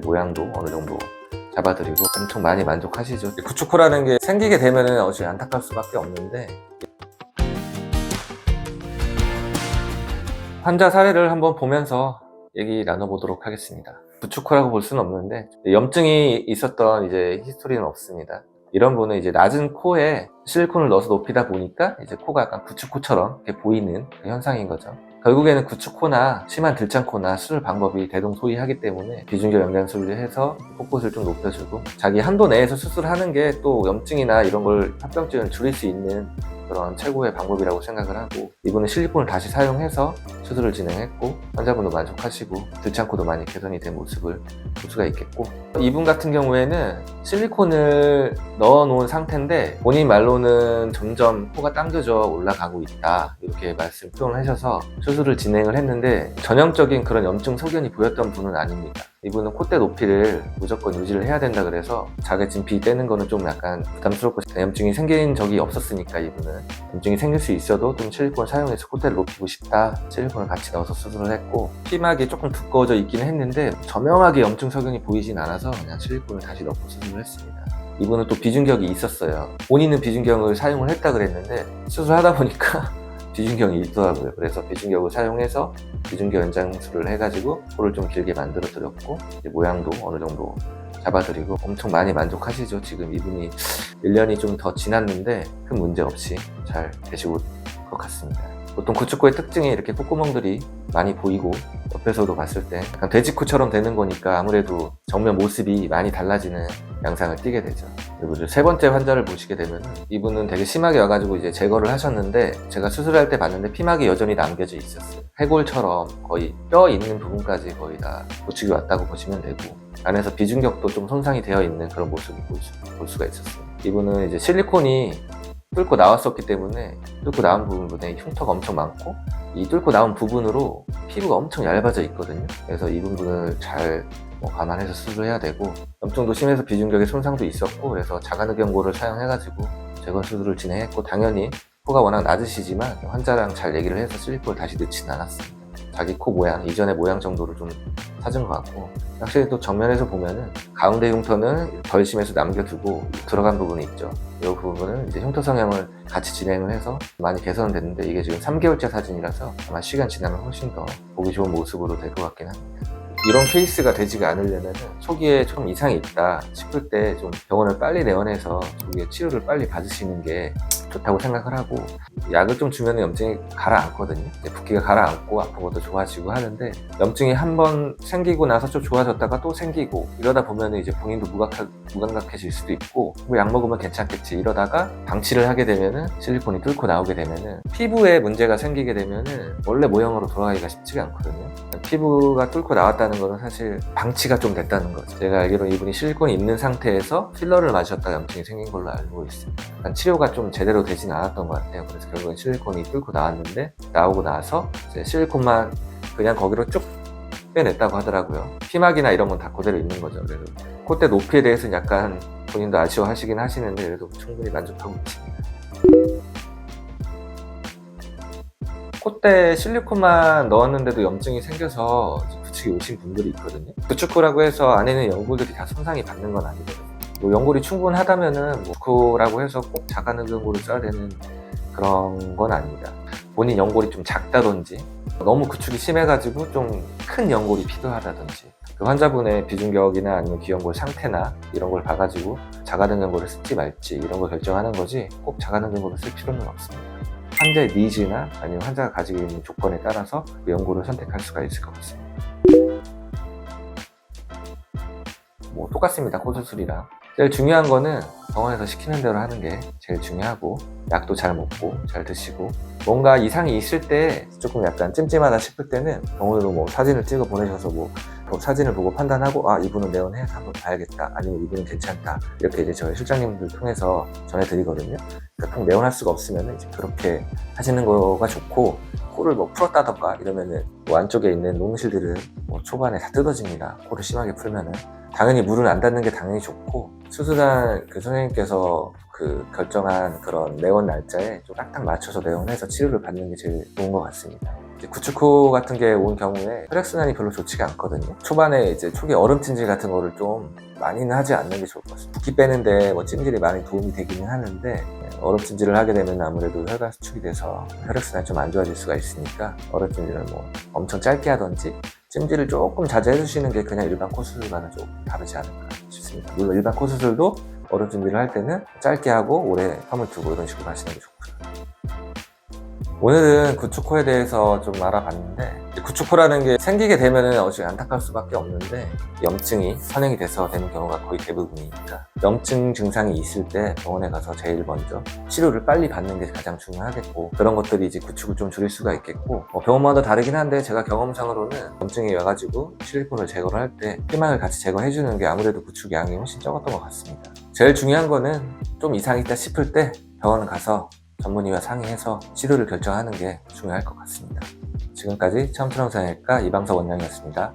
모양도 어느 정도 잡아드리고 엄청 많이 만족하시죠. 구축코라는 게 생기게 되면은 어찌 안타까울 수밖에 없는데, 환자 사례를 한번 보면서 얘기 나눠보도록 하겠습니다. 구축코라고 볼 수는 없는데 염증이 있었던 이제 히스토리는 없습니다. 이런 분은 이제 낮은 코에 실리콘을 넣어서 높이다 보니까 이제 코가 약간 구축코처럼 이렇게 보이는 그 현상인 거죠. 결국에는 구축코나 심한 들창코나 수술 방법이 대동소이하기 때문에 비중격 영양술을 해서 콧곳을 좀 높여주고, 자기 한도 내에서 수술하는 게 또 염증이나 이런 걸 합병증을 줄일 수 있는 그런 최고의 방법이라고 생각을 하고, 이분은 실리콘을 다시 사용해서 수술을 진행했고 환자분도 만족하시고 들창코도 많이 개선이 된 모습을 볼 수가 있겠고, 이분 같은 경우에는 실리콘을 넣어 놓은 상태인데 본인 말로는 점점 코가 당겨져 올라가고 있다, 이렇게 말씀 표현을 하셔서 수술을 진행을 했는데 전형적인 그런 염증 소견이 보였던 분은 아닙니다. 이분은 콧대 높이를 무조건 유지를 해야 된다 그래서 자기 지금 비 떼는 거는 좀 약간 부담스럽고, 염증이 생긴 적이 없었으니까 이분은 염증이 생길 수 있어도 좀 실리콘을 사용해서 콧대를 높이고 싶다, 실리콘을 같이 넣어서 수술을 했고, 피막이 조금 두꺼워져 있기는 했는데 저명하게 염증 소견이 보이진 않아서 그냥 실리콘을 다시 넣고 수술을 했습니다. 이분은 또 비중격이 있었어요. 본인은 비중격을 사용을 했다 그랬는데 수술하다 보니까 비중격이 있더라고요. 그래서 비중격을 사용해서 비중격 연장술을 해가지고 코를 좀 길게 만들어 드렸고, 모양도 어느 정도 잡아드리고 엄청 많이 만족하시죠. 지금 이분이 1년이 좀 더 지났는데 큰 문제 없이 잘 되시고 것 같습니다. 보통 구축코의 특징이 이렇게 콧구멍들이 많이 보이고 옆에서도 봤을 때 약간 돼지코처럼 되는 거니까 아무래도 정면 모습이 많이 달라지는 양상을 띠게 되죠. 그리고 이제 세 번째 환자를 보시게 되면 이분은 되게 심하게 와가지고 이제 제거를 하셨는데, 제가 수술할 때 봤는데 피막이 여전히 남겨져 있었어요. 해골처럼 거의 뼈 있는 부분까지 거의 다 구축이 왔다고 보시면 되고, 안에서 비중격도 좀 손상이 되어 있는 그런 모습을 볼 수가 있었어요. 이분은 이제 실리콘이 뚫고 나왔었기 때문에 뚫고 나온 부분에 흉터가 엄청 많고, 이 뚫고 나온 부분으로 피부가 엄청 얇아져 있거든요. 그래서 이 부분을 잘 감안해서 수술해야 되고, 염증도 심해서 비중격의 손상도 있었고, 그래서 자가늑연고를 사용해가지고 제거 수술을 진행했고, 당연히 코가 워낙 낮으시지만 환자랑 잘 얘기를 해서 실리콘을 다시 넣지는 않았습니다. 자기 코 모양, 이전의 모양 정도를 좀 찾은 것 같고, 확실히 또 정면에서 보면은 가운데 흉터는 덜 심해서 남겨두고 들어간 부분이 있죠. 이 부분은 이제 흉터 성형을 같이 진행을 해서 많이 개선됐는데, 이게 지금 3개월째 사진이라서 아마 시간 지나면 훨씬 더 보기 좋은 모습으로 될 것 같긴 합니다. 이런 케이스가 되지가 않으려면 초기에 좀 이상이 있다 싶을 때 좀 병원을 빨리 내원해서 초기에 치료를 빨리 받으시는 게 좋다고 생각을 하고, 약을 좀 주면 염증이 가라앉거든요. 이제 붓기가 가라앉고 아픈 것도 좋아지고 하는데, 염증이 한번 생기고 나서 좀 좋아졌다가 또 생기고 이러다 보면 이제 본인도 무감각해질 수도 있고, 뭐 약 먹으면 괜찮겠지 이러다가 방치를 하게 되면은 실리콘이 뚫고 나오게 되면은 피부에 문제가 생기게 되면은 원래 모형으로 돌아가기가 쉽지가 않거든요. 피부가 뚫고 나왔다는 거는 사실 방치가 좀 됐다는 거죠. 제가 알기로는 이분이 실리콘이 있는 상태에서 필러를 맞으셨다가 염증이 생긴 걸로 알고 있습니다. 약간 치료가 좀 제대로 되진 않았던 것 같아요. 그래서 결국엔 실리콘이 뚫고 나왔는데, 나오고 나서 이제 실리콘만 그냥 거기로 쭉 빼냈다고 하더라고요. 피막이나 이런 건 다 그대로 있는 거죠. 그래서 콧대 높이에 대해서는 약간 본인도 아쉬워하시긴 하시는데 그래도 충분히 만족하고 있습니다. 콧대 실리콘만 넣었는데도 염증이 생겨서 구축이 오신 분들이 있거든요. 구축코라고 해서 안에는 연골들이 다 손상이 받는 건 아니거든요. 연골이 충분하다면은 구축코라고 해서 꼭 자가늑연고를 써야 되는 그런 건 아닙니다. 본인 연골이 좀 작다든지 너무 구축이 심해가지고 좀 큰 연골이 필요하다든지, 그 환자분의 비중격이나 아니면 귀연골 상태나 이런 걸 봐가지고 자가늑연고를 쓸지 말지 이런 걸 결정하는 거지, 꼭 자가늑연고를 쓸 필요는 없습니다. 환자의 니즈나 아니면 환자가 가지고 있는 조건에 따라서 그 연고를 선택할 수가 있을 것 같습니다. 똑같습니다. 코 수술이랑. 제일 중요한 거는 병원에서 시키는 대로 하는 게 제일 중요하고, 약도 잘 먹고 잘 드시고, 뭔가 이상이 있을 때 조금 약간 찜찜하다 싶을 때는 병원으로 사진을 찍어 보내셔서 사진을 보고 판단하고, 이분은 내원해서 한번 봐야겠다, 아니면 이분은 괜찮다, 이렇게 이제 저희 실장님들 통해서 전해드리거든요. 그러니까 꼭 내원할 수가 없으면 이제 그렇게 하시는 거가 좋고, 코를 풀었다던가 이러면은 안쪽에 있는 녹실들은 초반에 다 뜯어집니다. 코를 심하게 풀면은. 당연히 물은 안 닿는 게 당연히 좋고, 수술한 그 선생님께서 결정한 그런 내원 날짜에 좀 딱딱 맞춰서 내원해서 치료를 받는 게 제일 좋은 것 같습니다. 이제 구축후 같은 게 온 경우에 혈액순환이 별로 좋지가 않거든요. 초반에 이제 초기 얼음찜질 같은 거를 좀 많이는 하지 않는 게 좋을 것 같습니다. 붓기 빼는데 뭐 찜질이 많이 도움이 되기는 하는데 얼음찜질을 하게 되면 아무래도 혈관 수축이 돼서 혈액순환이 좀 안 좋아질 수가 있으니까 얼음찜질을 뭐 엄청 짧게 하던지 찜질을 조금 자주 해주시는 게 그냥 일반 코수술과는 좀 다르지 않을까 싶습니다. 물론 일반 코수술도 얼음찜질을 할 때는 짧게 하고 오래 텀을 두고 이런 식으로 하시는 게 좋고요. 오늘은 구축코에 대해서 좀 알아봤는데, 구축코라는 게 생기게 되면은 어찌 안타까울 수밖에 없는데 염증이 선행이 돼서 되는 경우가 거의 대부분이니까 염증 증상이 있을 때 병원에 가서 제일 먼저 치료를 빨리 받는 게 가장 중요하겠고, 그런 것들이 이제 구축을 좀 줄일 수가 있겠고, 병원마다 다르긴 한데 제가 경험상으로는 염증이 와가지고 실리콘을 제거를 할 때 피막을 같이 제거해주는 게 아무래도 구축 양이 훨씬 적었던 것 같습니다. 제일 중요한 거는 좀 이상이 있다 싶을 때 병원 가서 전문의와 상의해서 치료를 결정하는 게 중요할 것 같습니다. 지금까지 처음처럼 성형외과 이방석 원장이었습니다.